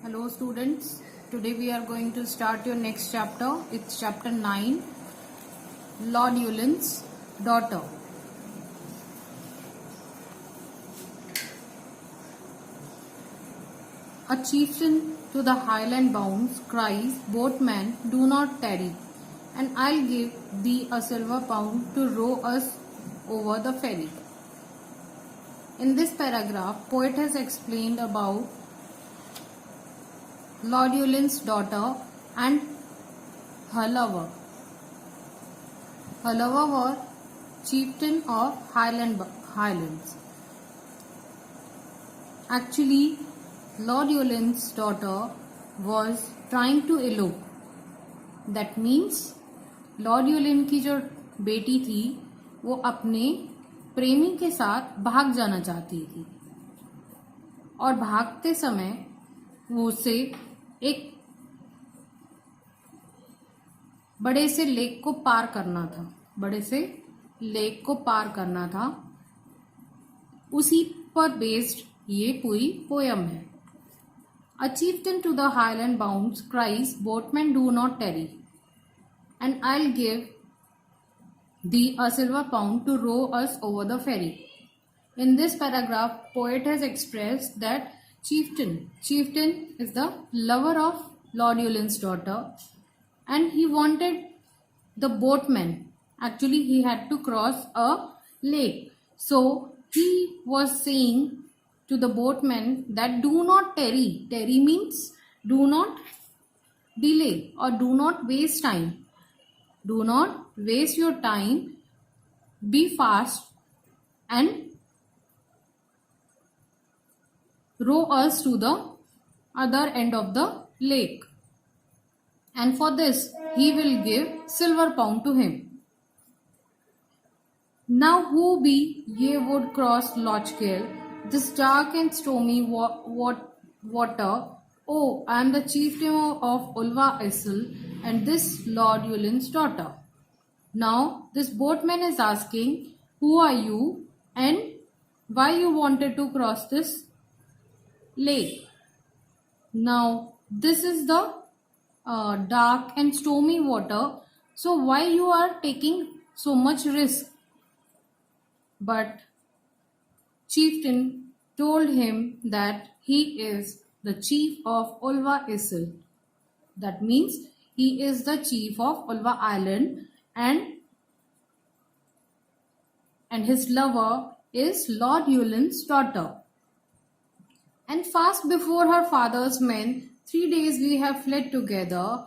Hello students, today we are going to start your next chapter. It's chapter 9, Lord Yulin's daughter. A chieftain to the highland bounds cries, boatman, do not tarry, and I'll give thee a silver pound to row us over the ferry. In this paragraph, poet has explained about Lord Yulin's daughter and her lover. Her lover was chieftain of Highlands. Actually, Lord Yulin's daughter was trying to elope. That means Lord Yulin की जो बेटी थी वो अपने प्रेमी के साथ भाग जाना चाहती थी और भागते समय वो उसे एक बड़े से लेक को पार करना था उसी पर बेस्ड ये पूरी पोयम है. A chieftain to the highland bounds cries, boatmen do not tarry, and I'll give thee a silver pound to row us over the ferry. In this paragraph, poet has expressed that chieftain is the lover of Lord Yulin's daughter, and he wanted the boatman. Actually, he had to cross a lake. So he was saying to the boatman that do not tarry. Tarry means do not delay or do not waste time. Do not waste your time. Be fast and row us to the other end of the lake. And for this, he will give silver pound to him. Now who be ye would cross Loch Gill, this dark and stormy water? Oh, I am the chieftain of Ulva Isle, and this Lord Yulin's daughter. Now this boatman is asking, who are you and why you wanted to cross this lake? Now this is the dark and stormy water, so why you are taking so much risk? But chieftain told him that he is the chief of Ulva Isle. That means he is the chief of Ulva Island, and his lover is Lord Yulin's daughter. And fast before her father's men, 3 days we have fled together.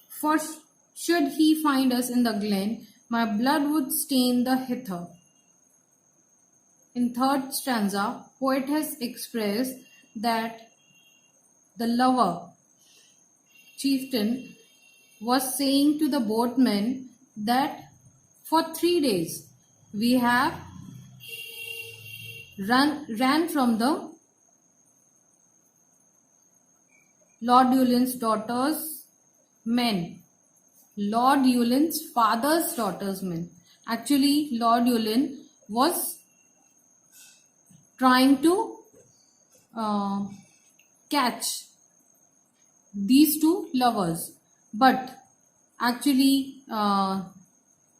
For should he find us in the glen, my blood would stain the heather. In third stanza, poet has expressed that the lover, chieftain, was saying to the boatman that for 3 days we have ran from the Lord Yulin's daughter's men. Lord Yulin's father's daughter's men. Actually, Lord Yulin was trying to catch these two lovers, but actually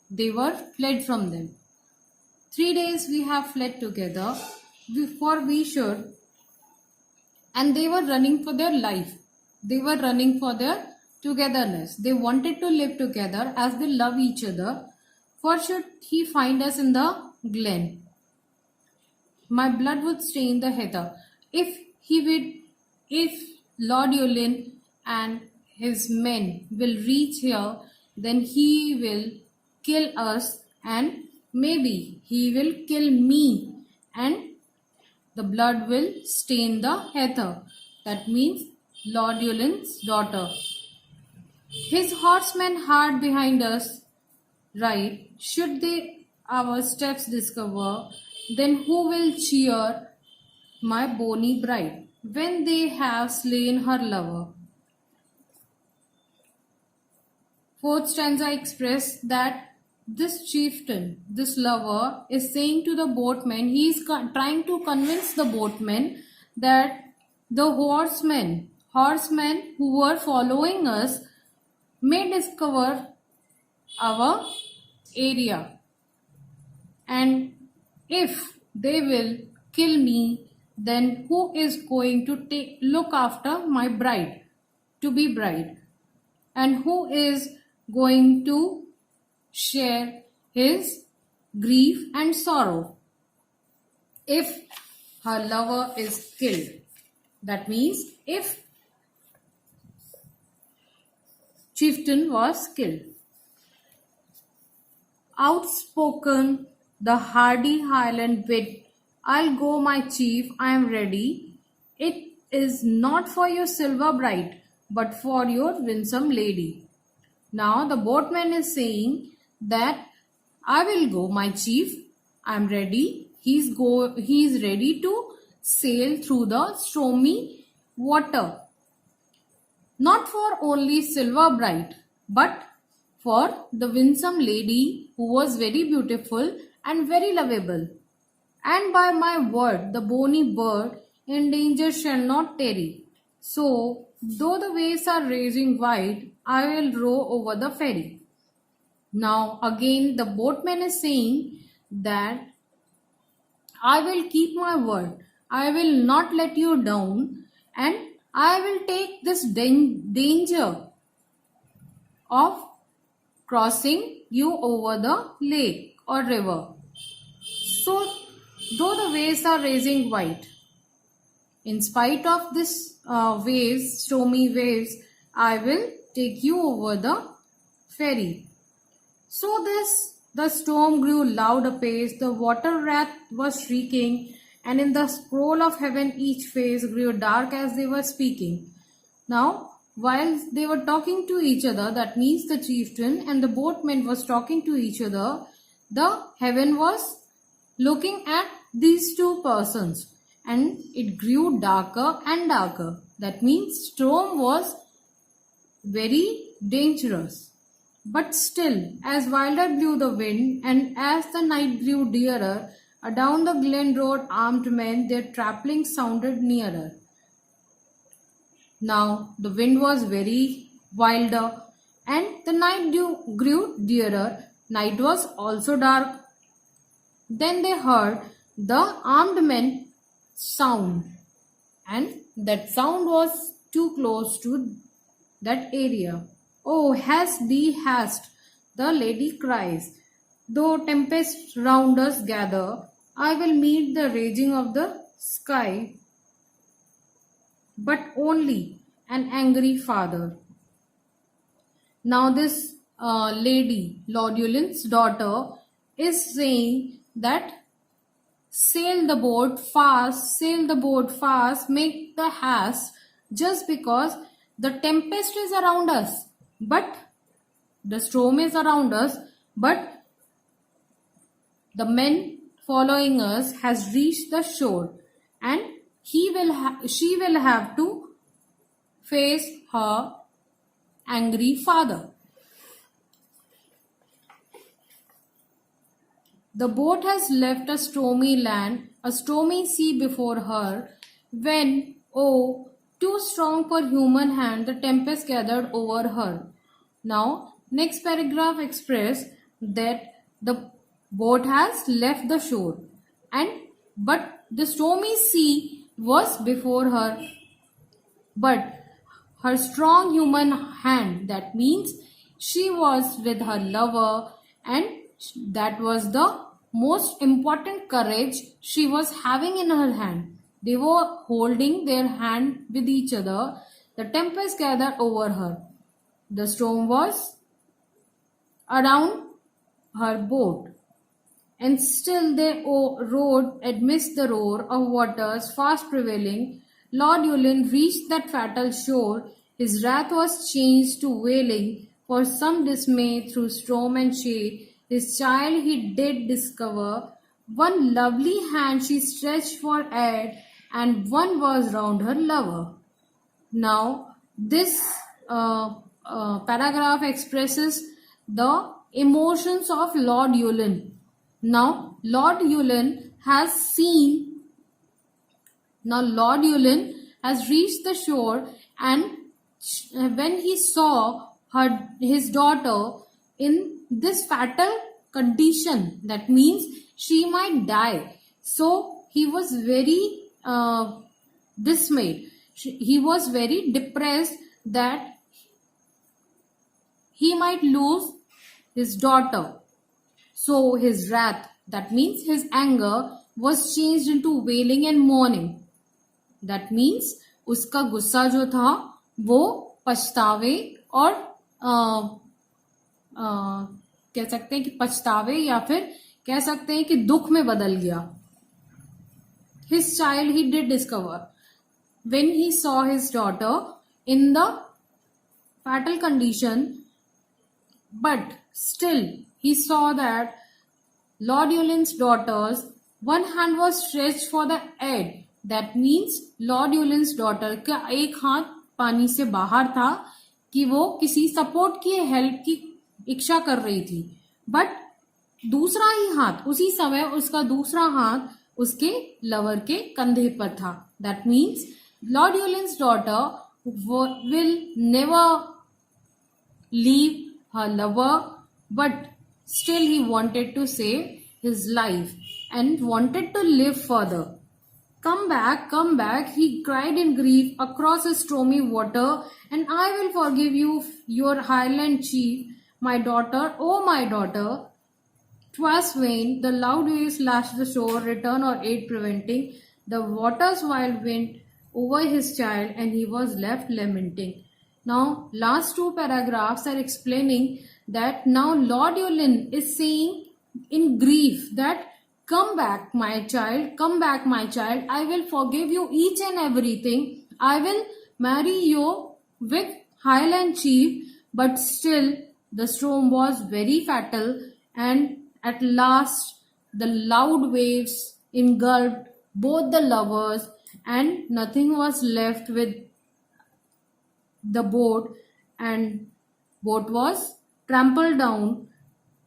they were fled from them. 3 days we have fled together, and they were running for their life. They were running for their togetherness. They wanted to live together as they love each other. For should he find us in the glen, my blood would stain the heather. If Lord Yulin and his men will reach here, then he will kill us, and maybe he will kill me, and the blood will stain the heather. That means Lord Yulin's daughter. His horsemen hard behind us ride. Should they our steps discover, then who will cheer my bonny bride when they have slain her lover? Fourth stanza expressed that this chieftain, this lover, is saying to the boatman, he is trying to convince the boatman that the horsemen who were following us may discover our area, and if they will kill me, then who is going to look after my bride, to be bride, and who is going to share his grief and sorrow if her lover is killed? That means if chieftain was killed. Outspoken, the hardy Highland wit, I'll go, my chief, I am ready. It is not for your silver bride, but for your winsome lady. Now the boatman is saying that I will go, my chief, I am ready. He is ready to sail through the stormy water. Not for only silver bride, but for the winsome lady who was very beautiful and very lovable. And by my word, the bonny bird in danger shall not tarry. So, though the waves are raging wide, I will row over the ferry. Now, again, the boatman is saying that I will keep my word. I will not let you down, and I will take this danger of crossing you over the lake or river. So, though the waves are raging wide, in spite of this stormy waves, I will take you over the ferry. So the storm grew loud apace, the water wrath was shrieking, and in the scroll of heaven each face grew dark as they were speaking. Now, while they were talking to each other, that means the chieftain and the boatman was talking to each other, the heaven was looking at these two persons, and it grew darker and darker. That means storm was very dangerous. But still, as wilder blew the wind, and as the night grew dearer, adown the glen rode armed men, their trampling sounded nearer. Now the wind was very wilder, and the night grew dearer. Night was also dark. Then they heard the armed men sound, and that sound was too close to that area. Oh, haste thee, haste, the lady cries. Though tempests round us gather, I will meet the raging of the sky, but only an angry father. Now this lady, Lord Yulin's daughter, is saying that sail the boat fast, make the haste, just because the tempest is around us, but the storm is around us, but the men following us has reached the shore, and she will have to face her angry father. The boat has left a stormy land, a stormy sea before her, when, oh, too strong for human hand, the tempest gathered over her. Now, next paragraph express that the boat has left the shore, but the stormy sea was before her. But her strong human hand, that means she was with her lover, and that was the most important courage she was having in her hand. They were holding their hand with each other. The tempest gathered over her. The storm was around her boat, and still they rode amidst the roar of waters fast prevailing. Lord Yulin reached that fatal shore. His wrath was changed to wailing, for some dismay through storm and shade. His child he did discover. One lovely hand she stretched for aid, and one was round her lover. Now, this paragraph expresses the emotions of Lord Yulin. Now, Lord Yulin has has reached the shore, and when he saw his daughter in this fatal condition, that means she might die. So he was very dismayed. He was very depressed that he might lose his daughter. So his wrath, that means his anger, was changed into wailing and mourning. That means उसका गुस्सा जो था वो पछतावे और कह सकते हैं कि पछतावे या फिर कह सकते हैं कि दुख में बदल गया. His child he did discover when he saw his daughter in the fatal condition, but still he saw that Lord Yulin's daughter's one hand was stretched for the aid. That means Lord Yulin's daughter का एक हाथ पानी से बाहर था कि वो किसी सपोर्ट की हेल्प की इच्छा कर रही थी, बट दूसरा ही हाथ उसी समय उसका दूसरा हाथ उसके लवर के कंधे पर था. That means lord Ulin's daughter will never leave her lover, but still he wanted to save his life and wanted to live further. Come back, he cried in grief across the stormy water, and I will forgive you, your Highland chief, my daughter, oh my daughter. 'Twas vain, the loud waves lashed the shore, return or aid preventing, the water's wild wind over his child, and he was left lamenting. Now, last two paragraphs are explaining that now Lord Yulin is saying in grief that come back my child, I will forgive you each and everything, I will marry you with Highland chief, but still the storm was very fatal, and at last the loud waves engulfed both the lovers, and nothing was left with the boat, and boat was trampled down.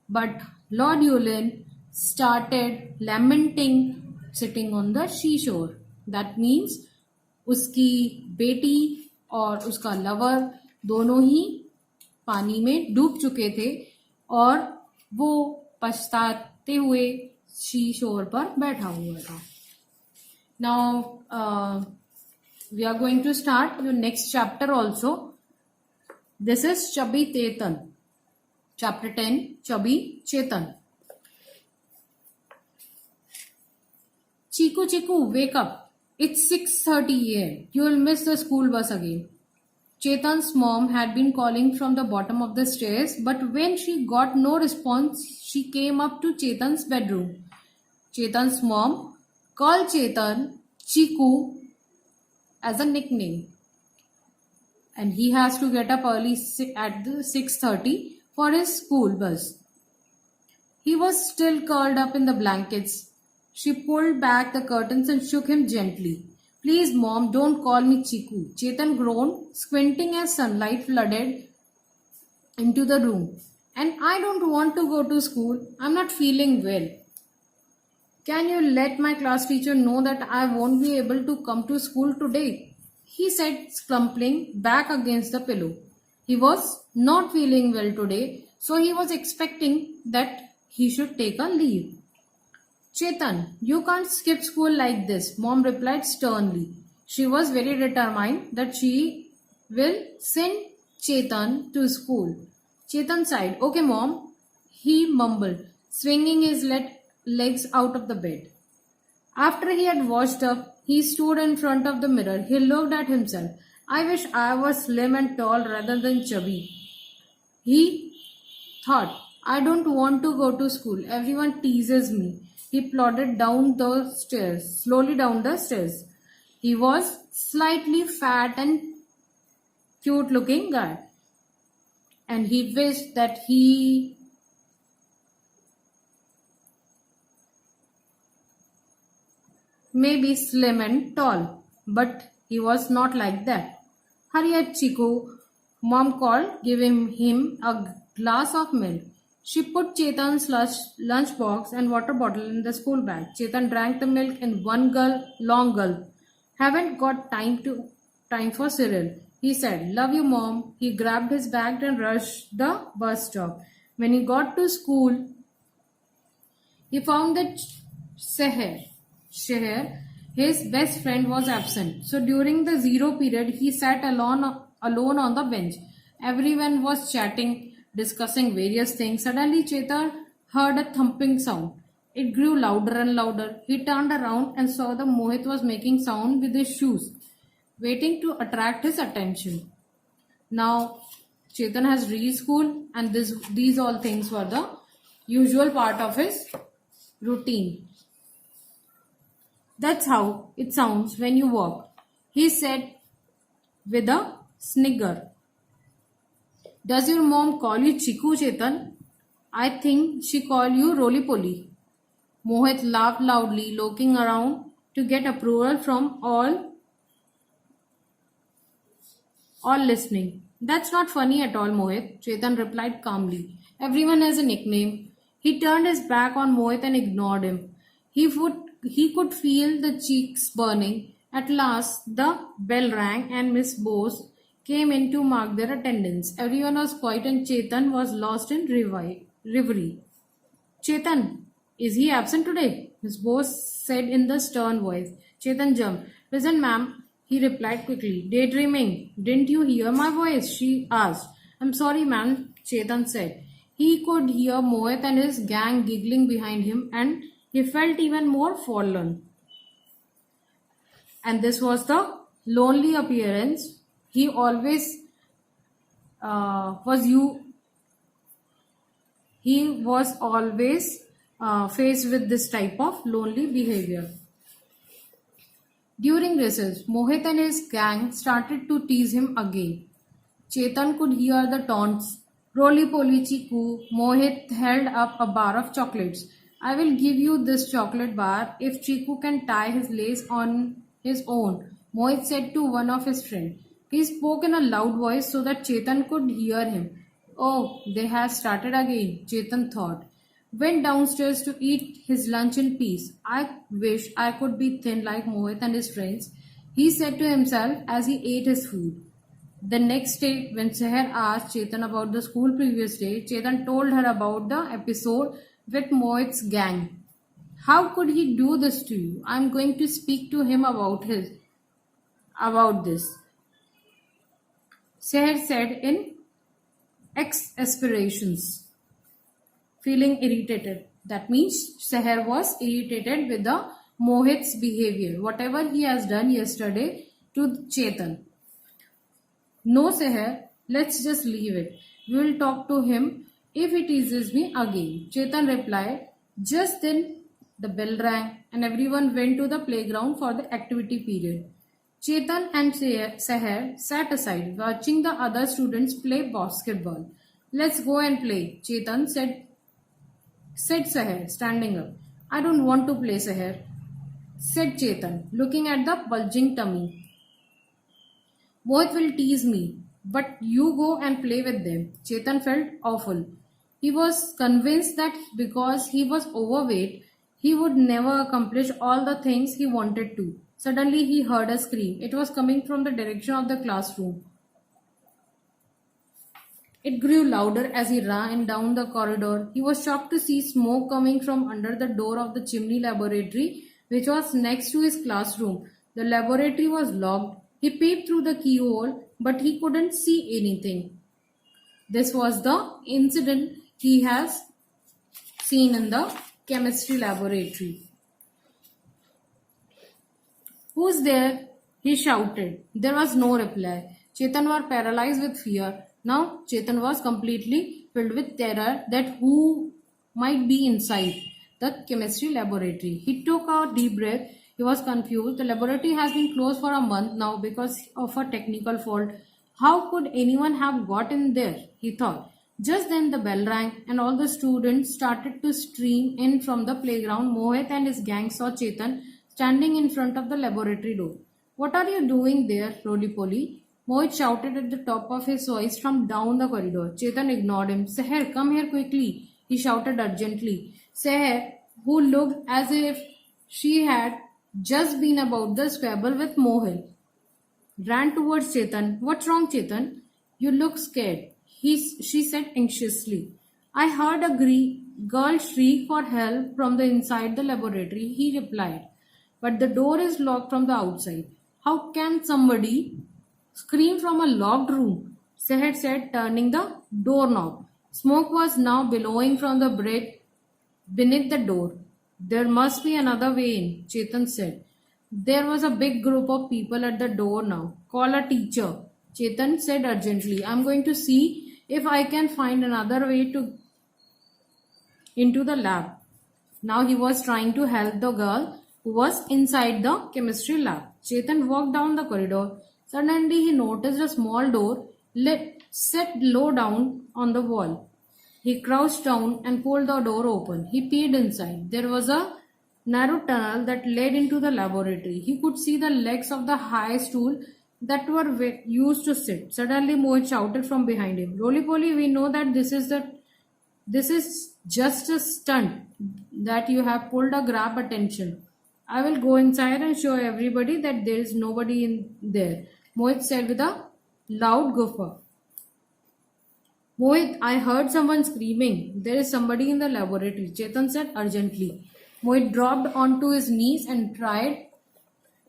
But Lord Yulin started lamenting sitting on the seashore. That means उसकी बेटी और उसका lover दोनों ही पानी में डूब चुके थे और वो पछताते हुए सी शोर पर बैठा हुआ था. Now we are going to start the next chapter also. This is Chabi Chetan. Chapter 10, Chabi Chetan. Chiku Chiku, wake up. It's 6:30 a.m. You will miss the school bus again. Chetan's mom had been calling from the bottom of the stairs, but when she got no response, she came up to Chetan's bedroom. Chetan's mom called Chetan Chiku as a nickname, and he has to get up early at 6:30 for his school bus. He was still curled up in the blankets. She pulled back the curtains and shook him gently. Please, Mom, don't call me Chiku. Chetan groaned, squinting as sunlight flooded into the room. And I don't want to go to school. I'm not feeling well. Can you let my class teacher know that I won't be able to come to school today? He said, slumping back against the pillow. He was not feeling well today, so he was expecting that he should take a leave. Chetan, you can't skip school like this, Mom replied sternly. She was very determined that she will send Chetan to school. Chetan sighed. Okay, Mom, he mumbled, swinging his legs out of the bed. After he had washed up, he stood in front of the mirror. He looked at himself. I wish I was slim and tall rather than chubby. He thought, I don't want to go to school. Everyone teases me. He plodded down the stairs, slowly down the stairs. He was slightly fat and cute-looking guy, and he wished that he may be slim and tall, but he was not like that. Hurry up, Chiku, Mom called, giving him a glass of milk. She put Chetan's lunch box and water bottle in the school bag. Chetan drank the milk in one long gulp. Haven't got time for cereal, he said. Love you, mom. He grabbed his bag and rushed the bus stop. When he got to school, he found that Sheher, his best friend, was absent. So during the zero period, he sat alone on the bench. Everyone was chatting, discussing various things. Suddenly, Chetan heard a thumping sound. It grew louder and louder. He turned around and saw that Mohit was making sound with his shoes, waiting to attract his attention. Now, Chetan has reached school, and these all things were the usual part of his routine. That's how it sounds when you walk, he said with a snigger. Does your mom call you Chiku, Chetan? I think she called you Roly Poly. Mohit laughed loudly, looking around to get approval from all listening. That's not funny at all, Mohit, Chetan replied calmly. Everyone has a nickname. He turned his back on Mohit and ignored him. He could feel the cheeks burning. At last, the bell rang and Miss Bose came in to mark their attendance. Everyone was quiet and Chetan was lost in reverie. Chetan, is he absent today? Miss Bose said in the stern voice. Chetan jumped. Present, ma'am, he replied quickly. Daydreaming. Didn't you hear my voice? She asked. I'm sorry, ma'am, Chetan said. He could hear Mohit and his gang giggling behind him and he felt even more forlorn. And this was the lonely appearance. He always was you. He was always faced with this type of lonely behavior. During recess, Mohit and his gang started to tease him again. Chetan could hear the taunts. Roly poly Chiku, Mohit held up a bar of chocolates. I will give you this chocolate bar if Chiku can tie his lace on his own, Mohit said to one of his friends. He spoke in a loud voice so that Chetan could hear him. Oh, they have started again, Chetan thought. Went downstairs to eat his lunch in peace. I wish I could be thin like Mohit and his friends, he said to himself as he ate his food. The next day, when Seher asked Chetan about the school previous day, Chetan told her about the episode with Mohit's gang. How could he do this to you? I am going to speak to him about this, Seher said in exasperations. Feeling irritated. That means Seher was irritated with the Mohit's behavior, whatever he has done yesterday to Chetan. No, Seher, let's just leave it. We will talk to him if he teases me again. Chetan replied. Just then the bell rang and everyone went to the playground for the activity period. Chetan and Seher sat aside watching the other students play basketball. Let's go and play, Chetan said Seher, standing up. I don't want to play, Seher, said Chetan, looking at the bulging tummy. Mohit will tease me, but you go and play with them. Chetan felt awful. He was convinced that because he was overweight, he would never accomplish all the things he wanted to. Suddenly he heard a scream. It was coming from the direction of the classroom. It grew louder as he ran down the corridor. He was shocked to see smoke coming from under the door of the chimney laboratory, which was next to his classroom. The laboratory was locked. He peeped through the keyhole, but he couldn't see anything. This was the incident he has seen in the chemistry laboratory. Who's there? He shouted. There was no reply. Chetan was paralyzed with fear. Now Chetan was completely filled with terror that who might be inside the chemistry laboratory. He took a deep breath. He was confused. The laboratory has been closed for a month now because of a technical fault. How could anyone have got in there? He thought. Just then the bell rang and all the students started to stream in from the playground. Mohit and his gang saw Chetan standing in front of the laboratory door. What are you doing there, Roly Poly? Mohit shouted at the top of his voice from down the corridor. Chetan ignored him. Seher, come here quickly, he shouted urgently. Seher, who looked as if she had just been about the squabble with Mohit. Ran towards Chetan. What's wrong, Chetan? You look scared. She said anxiously. I heard a girl shriek for help from the inside the laboratory, he replied. But the door is locked from the outside. How can somebody scream from a locked room? Seher said, turning the doorknob. Smoke was now billowing from the brick beneath the door. There must be another way in, Chetan said. There was a big group of people at the door now. Call a teacher, Chetan said urgently. I'm going to see if I can find another way into the lab. Now he was trying to help the girl who was inside the chemistry lab. Chetan walked down the corridor. Suddenly he noticed a small door set low down on the wall. He crouched down and pulled the door open. He peered inside. There was a narrow tunnel that led into the laboratory. He could see the legs of the high stool that were used to sit. Suddenly Mohit shouted from behind him, Roly Poly, we know that this is just a stunt that you have pulled to grab attention. I will go inside and show everybody that there is nobody in there, Mohit said with a loud guffaw. Mohit, I heard someone screaming. There is somebody in the laboratory, Chetan said urgently. Mohit dropped onto his knees and tried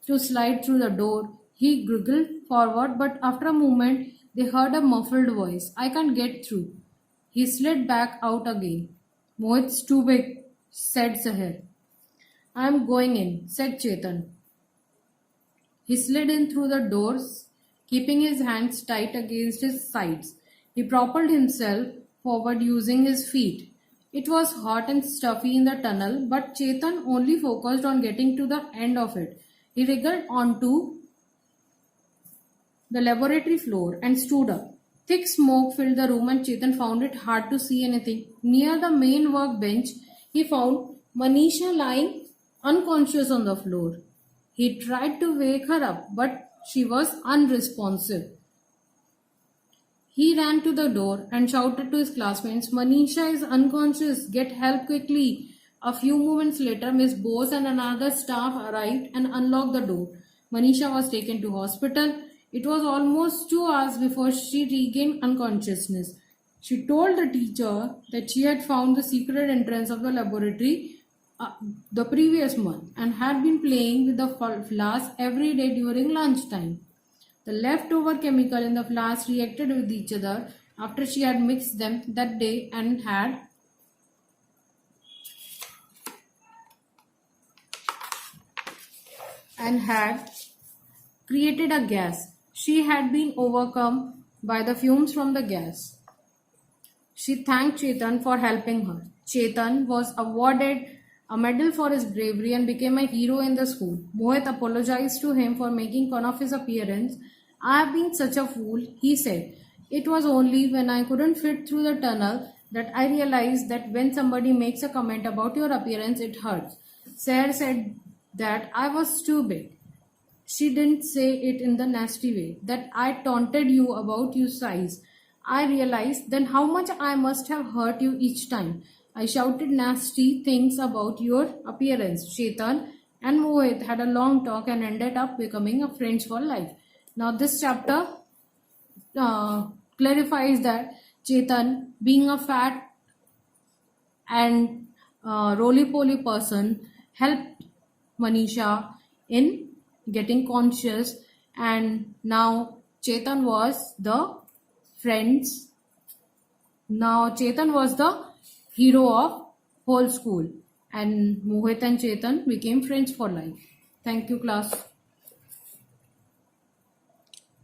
to slide through the door. He wriggled forward, but after a moment, they heard a muffled voice. I can't get through. He slid back out again. Mohit's too big, said Seher. I'm going in, said Chetan. He slid in through the doors, keeping his hands tight against his sides. He propelled himself forward using his feet. It was hot and stuffy in the tunnel, but Chetan only focused on getting to the end of it. He wriggled onto the laboratory floor and stood up. Thick smoke filled the room and Chetan found it hard to see anything. Near the main workbench, he found Manisha lying unconscious on the floor. He tried to wake her up, but she was unresponsive. He ran to the door and shouted to his classmates, Manisha is unconscious, get help quickly. A few moments later, Miss Bose and another staff arrived and unlocked the door. Manisha was taken to hospital. It was almost 2 hours before she regained unconsciousness. She told the teacher that she had found the secret entrance of the laboratory the previous month and had been playing with the flask every day during lunchtime. The leftover chemical in the flask reacted with each other after she had mixed them that day and had created a gas. She had been overcome by the fumes from the gas. She thanked Chetan for helping her. Chetan was awarded a medal for his bravery and became a hero in the school. Mohit apologized to him for making fun of his appearance. I have been such a fool, he said. It was only when I couldn't fit through the tunnel that I realized that when somebody makes a comment about your appearance, it hurts. Sarah said that I was too big. She didn't say it in the nasty way, that I taunted you about your size. I realized then how much I must have hurt you each time. I shouted nasty things about your appearance. Chetan and Mohit had a long talk and ended up becoming a friends for life. Now this chapter clarifies that Chetan, being a fat and roly-poly person, helped Manisha in getting conscious, and now Chetan was the hero of whole school, and Mohit and Chetan became friends for life. Thank you, class.